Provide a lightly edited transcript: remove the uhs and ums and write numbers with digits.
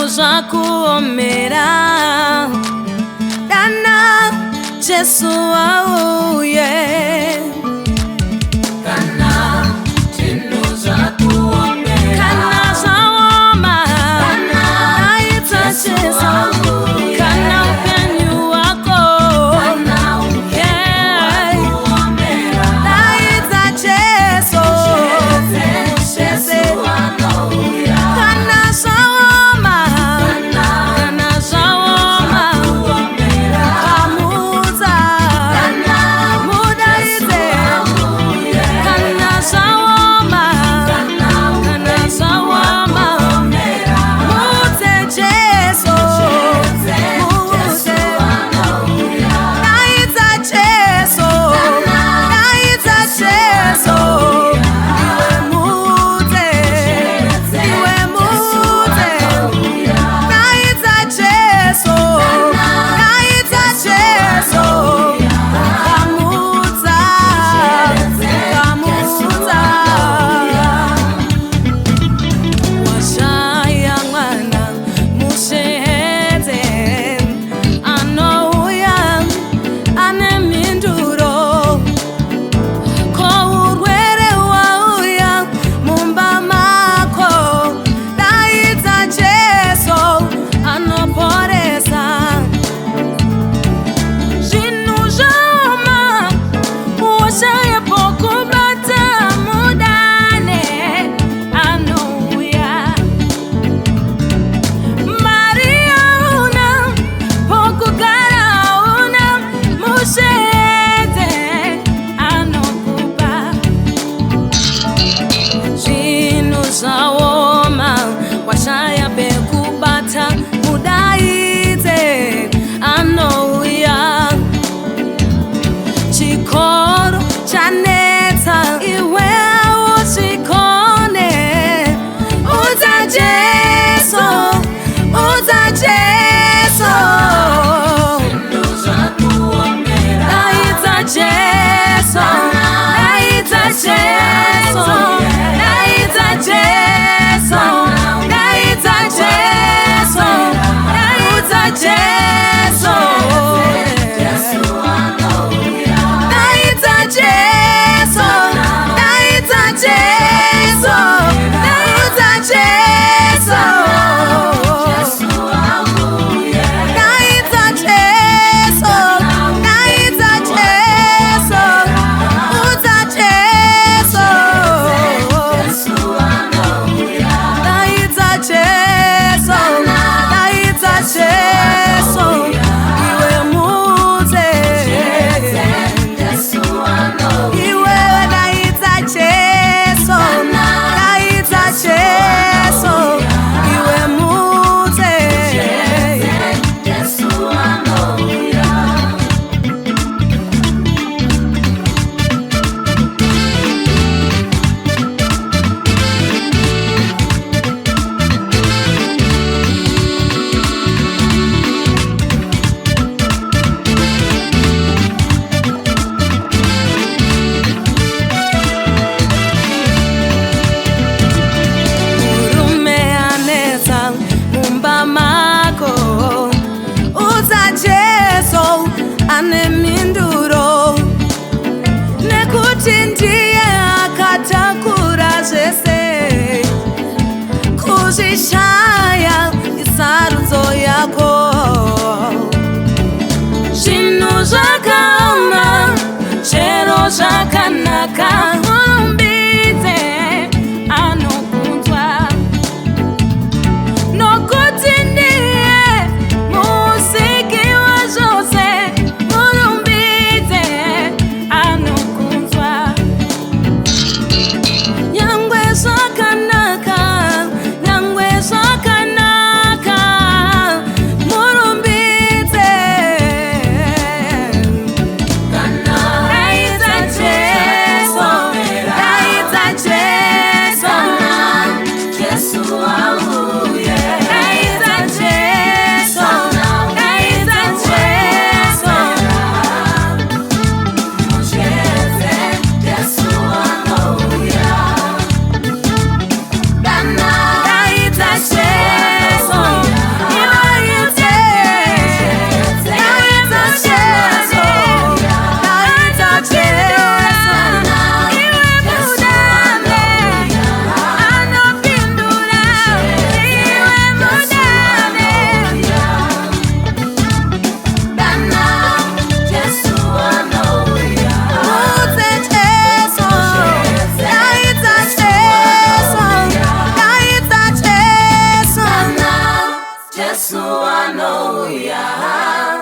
zakuomera Dana Jesu auye Kana chinu zakuomera Kana zawoma Kana naita Jesu Kana upenyu wako Kana zakuomera Naita Jesu Jesu anauya Kana zawoma Kana zawoma Kamuza Kana mudaite Kana zawoma Kana zawoma Mute Jesu Mute Naita Jesu Naita Jesu Iwe mute Iwe mute Naita Jesu Naita Jesu Kamuza Kamuza Washaya mwana musheheze Anouya aneminduro Ko urwere wauya mumba mako Naita Jesu anoporesa Zvinhu zvaoma Washaya pokubata mudane Anouya Maria una pokugara una musheheze anokupa Zvinhu zvaoma Washaya pekubata mudaite anouya Chikoro chanetsa iwe usikone Uza Jesu Uza Jesu Naita Jesu Naita Jesu Naita Jesu Naita Jesu Naita Jesu Naita Jesu Naita Jesu Naita Jesu Naita Jesu Naita Jesu Uza Jesu Naita Jesu Naita Jesu Iwe mute Iwe naita Jesu Naita Jesu Iwe mute Murume anetsa mumba mako Uza Jesu aneminduro Nekuti ndiye akatakura zvese Kuzvishaya isarudzo yako Zvinhu zvakaoma chero zvakanaka Murumbidze anokunzwa Nokuti ndiye musiki wazvose Murumbidze anokunzwa Nyangwe zvakanaka Nyangwe zvakanaka Murumbidze Naita Jesu Yesu haleluya.